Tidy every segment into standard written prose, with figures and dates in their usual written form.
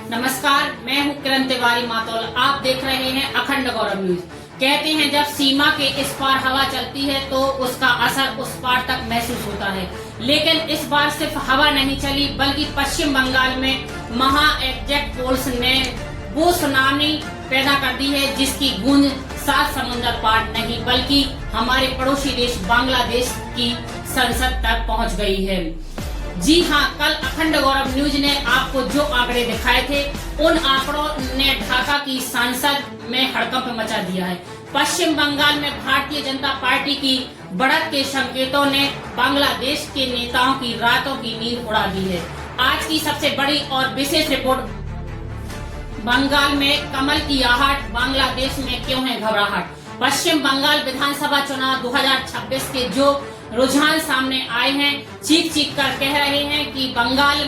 नमस्कार, मैं हूं किरण तिवारी मातौल। आप देख रहे हैं अखंड गौरव न्यूज। कहते हैं जब सीमा के इस पार हवा चलती है तो उसका असर उस पार तक महसूस होता है, लेकिन इस बार सिर्फ हवा नहीं चली बल्कि पश्चिम बंगाल में महा एग्जैक्ट पोल्स ने वो सुनामी पैदा कर दी है जिसकी गूंज 7 समुद्र पार नहीं बल्कि हमारे पड़ोसी देश बांग्लादेश की संसद तक पहुंच गई है। जी हां, कल अखंड गौरव न्यूज ने आपको जो आंकड़े दिखाए थे उन आंकड़ों ने ढाका की संसद में हड़कंप मचा दिया है। पश्चिम बंगाल में भारतीय जनता पार्टी की बढ़त के संकेतों ने बांग्लादेश के नेताओं की रातों की नींद उड़ा दी है। आज की सबसे बड़ी और विशेष रिपोर्ट, बंगाल में कमल की आहट, बांग्लादेश में क्यों है घबराहट। पश्चिम बंगाल विधानसभा चुनाव 2026 के जो रुझान सामने आए हैं, चीख चीख कर कह रहे हैं कि बंगाल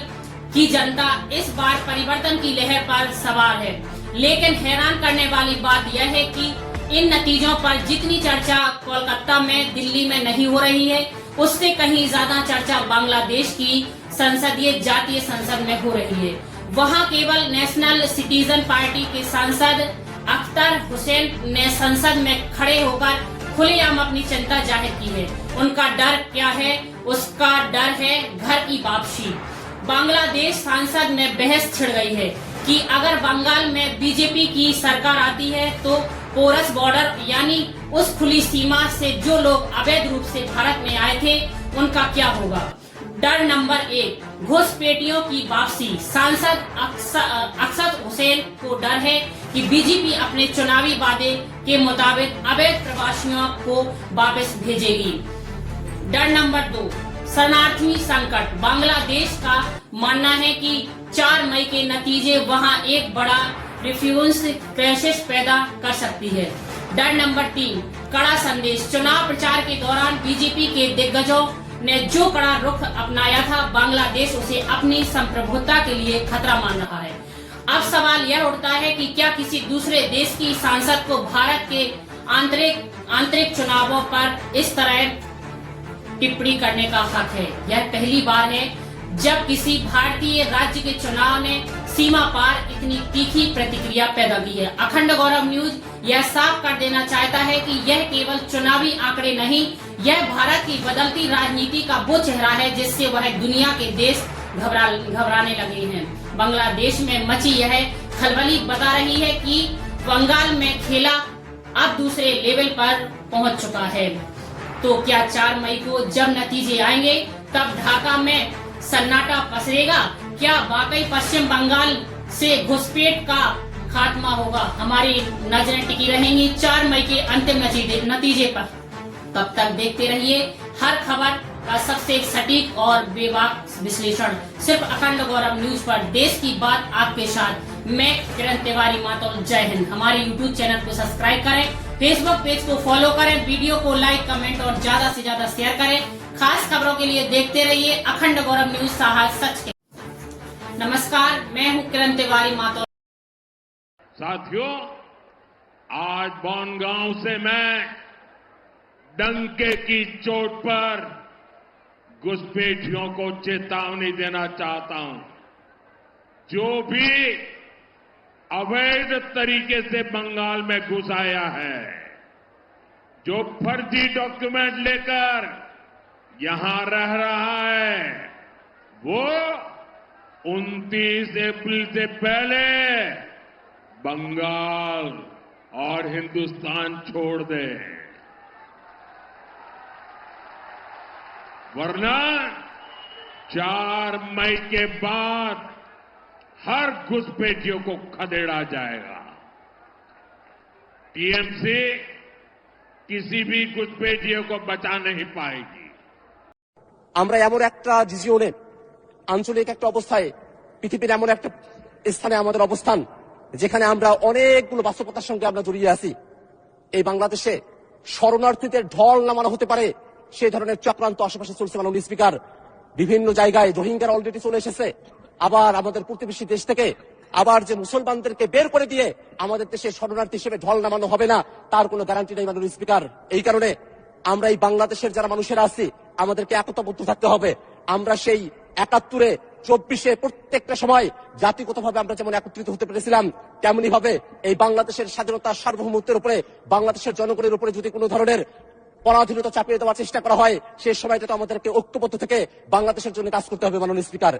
की जनता इस बार परिवर्तन की लहर पर सवार है। लेकिन हैरान करने वाली बात यह है कि इन नतीजों पर जितनी चर्चा कोलकाता में, दिल्ली में नहीं हो रही है, उससे कहीं ज्यादा चर्चा बांग्लादेश की संसदीय जातीय संसद में हो रही है। वहां केवल नेशनल सिटीजन पार्टी के सांसद अख्तर हुसैन ने संसद में खड़े होकर खुलेआम अपनी चिंता जाहिर की है। उनका डर क्या है? उसका डर है घर की वापसी। बांग्लादेश सांसद में बहस छिड़ गई है कि अगर बंगाल में बीजेपी की सरकार आती है तो पोरस बॉर्डर यानी उस खुली सीमा से जो लोग अवैध रूप से भारत में आए थे उनका क्या होगा। डर नंबर 1, घुसपैठियों की वापसी। सांसद अख्तर हुसैन को डर है कि बीजेपी अपने चुनावी वादे के मुताबिक अवैध प्रवासियों को वापस भेजेगी। डर नंबर 2, शरणार्थी संकट। बांग्लादेश का मानना है कि 4 मई के नतीजे वहां एक बड़ा रिफ्यूजी क्राइसिस पैदा कर सकती है। डर नंबर 3, कड़ा संदेश। चुनाव प्रचार के दौरान बीजेपी के दिग्गजों ने जो कड़ा रुख अपनाया था, बांग्लादेश उसे अपनी संप्रभुता के लिए खतरा मान रहा है। अब सवाल यह उठता है कि क्या किसी दूसरे देश की सांसद को भारत के आंतरिक चुनावों पर इस तरह टिप्पणी करने का हक है। यह पहली बार है जब किसी भारतीय राज्य के चुनाव ने सीमा पार इतनी तीखी प्रतिक्रिया पैदा की है। अखंड गौरव न्यूज यह साफ कर देना चाहता है कि यह केवल चुनावी आंकड़े नहीं, यह भारत की बदलती राजनीति का वो चेहरा है जिससे वह दुनिया के देश घबराने लगे हैं। बांग्लादेश में मची यह खलबली बता रही है कि बंगाल में खेला अब दूसरे लेवल पर पहुंच चुका है। तो क्या 4 मई को जब नतीजे आएंगे तब ढाका में सन्नाटा पसरेगा? क्या वाकई पश्चिम बंगाल से घुसपैठ का खात्मा होगा? हमारी नजरें टिकी रहेंगी 4 मई के अंतिम नतीजे पर। तब तक देखते रहिए हर खबर का सबसे सटीक और बेबाक विश्लेषण सिर्फ अखंड गौरव न्यूज पर। देश की बात आपके साथ, मैं किरण तिवारी मातौल। जय हिंद। हमारे YouTube चैनल को सब्सक्राइब करें, Facebook पेज को फॉलो करें, वीडियो को लाइक, कमेंट और ज्यादा से ज्यादा शेयर करें। खास खबरों के लिए देखते रहिए अखंड गौरव न्यूज, साहस सच के। नमस्कार, मैं हूं किरण तिवारी मातौल। साथियों, आज बनगांव से मैं डंके की चोट पर घुसपैठियों को चेतावनी देना चाहता हूं। जो भी अवैध तरीके से बंगाल में घुस आया है, जो फर्जी डॉक्यूमेंट लेकर यहां रह रहा है, वो 29 अप्रैल से पहले बंगाल और हिंदुस्तान छोड़ दे, वरना 4 मई के बाद हर घुसपैठियों को खदेड़ा जाएगा। टीएमसी किसी भी घुसपैठियों को बचा नहीं पाएगी। আমরা এমন একটা রিজিয়নে, আঞ্চলিক একটা অবস্থায়, পৃথিবীর এমন একটা স্থানে আমাদের অবস্থান যেখানে আমরা অনেকগুলো বাস্তবতার সঙ্গে আমরা জড়িয়ে আছি। এই বাংলাদেশে শরণার্থীদের ঢল নামানো হতে পারে সেই ধরনের চক্রান্ত আশেপাশে চলছে। মাননীয় স্পিকার, বিভিন্ন জায়গায় রোহিঙ্গারা অলরেডি চলে এসেছে। আবার আমাদের প্রতিবেশী দেশ থেকে আবার যে মুসলমানদেরকে বের করে দিয়ে আমাদের দেশে শরণার্থী হিসেবে ঢল নামানো হবে না তার কোনো গ্যারান্টি নেই মাননীয় স্পিকার। এই কারণে আমরা এই বাংলাদেশের যারা মানুষেরা আছি আমাদেরকে একতাবদ্ধ থাকতে হবে। আমরা সেই ৭১ 24-এ প্রত্যেকটা সময় জাতিগতভাবে আমরা যেমন একত্রিত হতে পেরেছিলাম, তেমনি ভাবে এই বাংলাদেশের স্বাধীনতা সার্বভৌমত্বের উপরে, বাংলাদেশের জনগণের উপরে যদি কোনো ধরনের পরাধীনতা চাপিয়ে দেওয়ার চেষ্টা করা হয়, সেই সময়টা তো আমাদেরকে ঐক্যবদ্ধ থেকে বাংলাদেশের জন্য কাজ করতে হবে। মাননীয় স্পিকার,